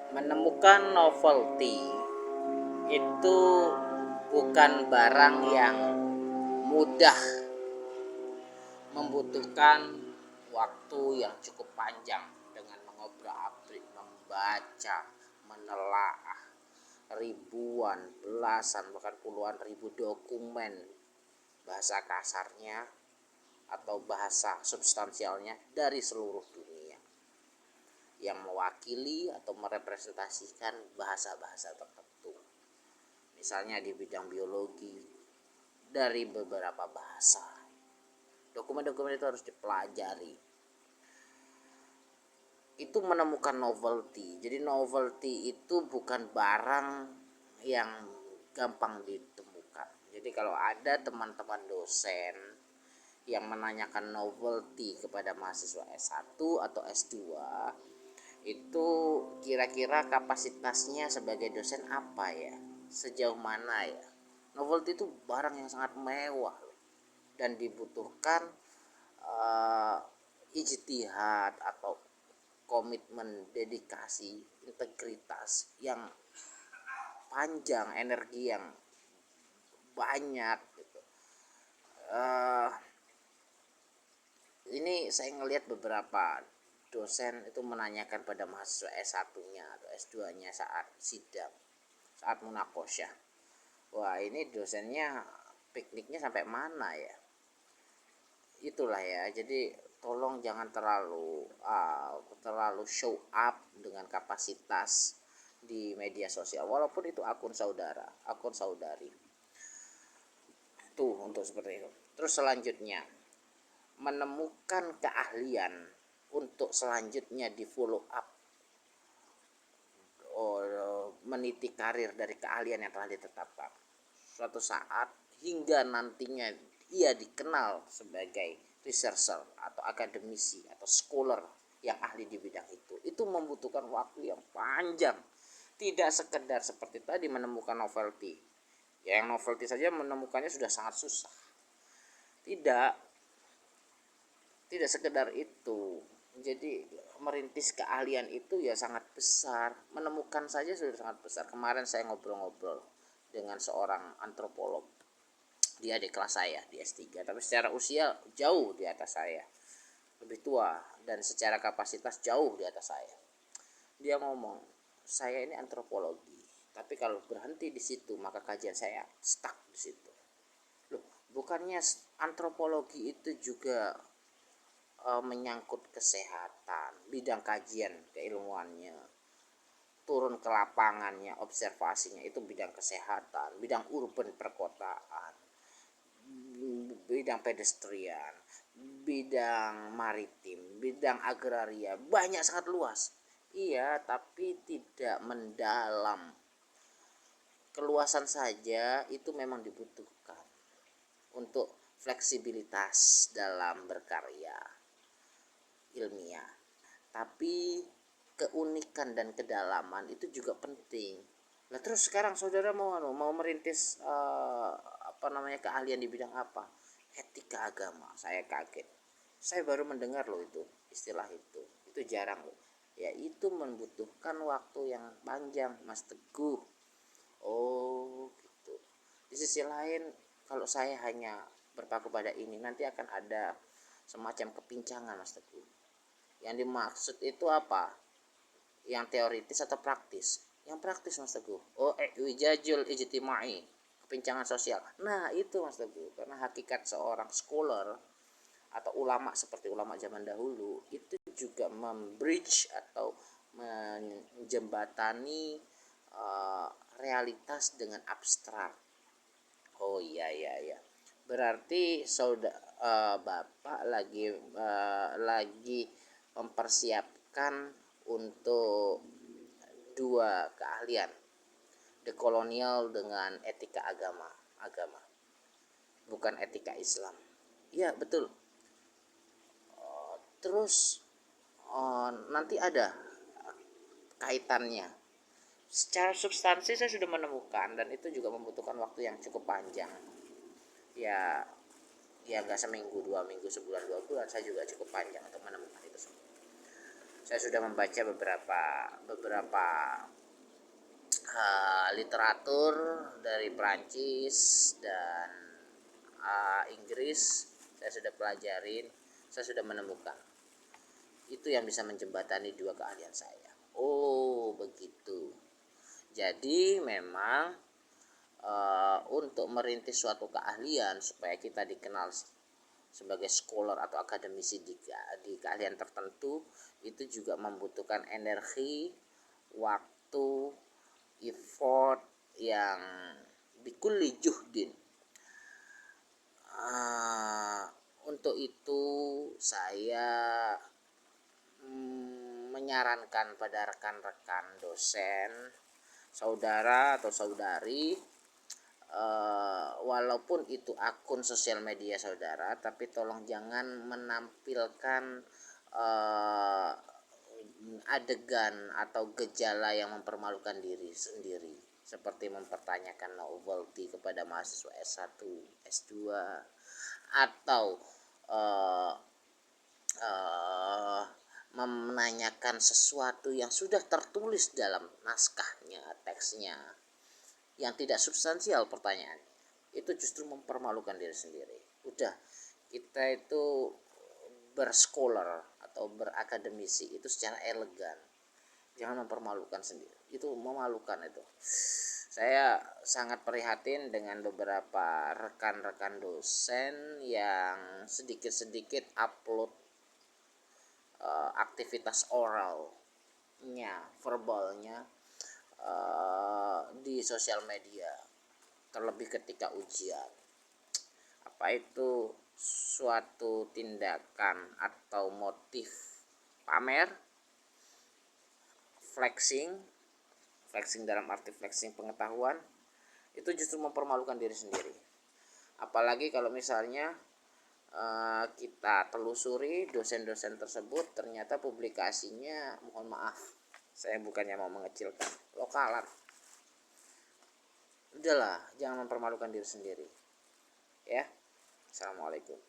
Menemukan novelty itu bukan barang yang mudah, membutuhkan waktu yang cukup panjang dengan mengobrak-abrik, membaca, menelaah ribuan, belasan, bahkan puluhan ribu dokumen bahasa kasarnya atau bahasa substansialnya dari seluruh dunia yang mewakili atau merepresentasikan bahasa-bahasa tertentu. Misalnya di bidang biologi, dari beberapa bahasa. Dokumen-dokumen itu harus dipelajari. Itu menemukan novelty. Jadi novelty itu bukan barang yang gampang ditemukan. Jadi kalau ada teman-teman dosen yang menanyakan novelty kepada mahasiswa S1 atau S2, itu kira-kira kapasitasnya sebagai dosen apa ya? Sejauh mana ya? Novelty itu barang yang sangat mewah dan dibutuhkan ijtihad atau komitmen, dedikasi, integritas yang panjang, energi yang banyak gitu. Ini saya ngelihat beberapa dosen itu menanyakan pada mahasiswa S1-nya atau S2-nya saat sidang, saat munakosyah. Wah, ini dosennya pikniknya sampai mana ya? Itulah ya. Jadi tolong jangan terlalu show up dengan kapasitas di media sosial, walaupun itu akun saudara, akun saudari. Tuh untuk seperti itu. Terus selanjutnya, menemukan keahlian untuk selanjutnya di follow up, meniti karir dari keahlian yang telah ditetapkan. Suatu saat hingga nantinya ia dikenal sebagai researcher atau akademisi atau scholar yang ahli di bidang itu membutuhkan waktu yang panjang. Tidak sekedar seperti tadi menemukan novelty. Yang novelty saja menemukannya sudah sangat susah. Tidak sekedar itu. Jadi merintis keahlian itu ya sangat besar, menemukan saja sudah sangat besar. Kemarin saya ngobrol-ngobrol dengan seorang antropolog, dia di kelas saya di S3, tapi secara usia jauh di atas saya, lebih tua, dan secara kapasitas jauh di atas saya. Dia ngomong, saya ini antropologi, tapi kalau berhenti di situ maka kajian saya stuck di situ. Loh, bukannya antropologi itu juga menyangkut kesehatan, bidang kajian keilmuannya, turun ke lapangannya, observasinya itu bidang kesehatan, bidang urban perkotaan, bidang pedestrian, bidang maritim, bidang agraria, banyak, sangat luas. Iya, tapi tidak mendalam. Keluasan saja itu memang dibutuhkan untuk fleksibilitas dalam berkarya ilmiah, tapi keunikan dan kedalaman itu juga penting. Nah terus sekarang saudara mau merintis keahlian di bidang apa? Etika agama. Saya kaget, saya baru mendengar loh itu istilah itu jarang loh ya. Itu membutuhkan waktu yang panjang, Mas Teguh. Oh gitu. Di sisi lain, kalau saya hanya berpaku pada ini, nanti akan ada semacam kepincangan, Mas Teguh. Yang dimaksud itu apa? Yang teoritis atau praktis? Yang praktis, Mas Teguh. Oh, wijajul ijtimai, kepincangan sosial. Nah itu, Mas Teguh, karena hakikat seorang scholar atau ulama seperti ulama zaman dahulu itu juga membridge atau menjembatani realitas dengan abstrak. Oh iya iya iya. Berarti Bapak lagi mempersiapkan untuk dua keahlian, dekolonial dengan etika agama, bukan etika Islam. Iya betul. Terus nanti ada kaitannya. Secara substansi saya sudah menemukan, dan itu juga membutuhkan waktu yang cukup panjang. Ya, nggak seminggu, 2 minggu, sebulan, 2 bulan, saya juga cukup panjang untuk menemukan itu semua. Saya sudah membaca beberapa literatur dari Prancis dan Inggris. Saya sudah pelajarin, saya sudah menemukan itu yang bisa menjembatani dua keahlian saya. Oh begitu. Jadi memang untuk merintis suatu keahlian supaya kita dikenal sebagai scholar atau akademisi di keahlian tertentu, itu juga membutuhkan energi, waktu, effort yang bikulli juhdin. Untuk itu saya menyarankan pada rekan-rekan dosen, saudara atau saudari, walaupun itu akun sosial media saudara, tapi tolong jangan menampilkan adegan atau gejala yang mempermalukan diri sendiri, seperti mempertanyakan novelty kepada mahasiswa S1, S2, atau menanyakan sesuatu yang sudah tertulis dalam naskahnya, teksnya, yang tidak substansial pertanyaannya. Itu justru mempermalukan diri sendiri. Udah, kita itu berskolar atau berakademisi itu secara elegan, jangan mempermalukan sendiri. Itu memalukan itu. Saya sangat prihatin dengan beberapa rekan-rekan dosen yang sedikit-sedikit upload aktivitas oralnya, verbalnya di sosial media, terlebih ketika ujian. Apa itu suatu tindakan atau motif pamer, flexing dalam arti flexing pengetahuan, itu justru mempermalukan diri sendiri. Apalagi kalau misalnya kita telusuri dosen-dosen tersebut, ternyata publikasinya, mohon maaf, saya bukannya mau mengecilkan, lokalan. Udahlah, jangan mempermalukan diri sendiri ya. Assalamualaikum.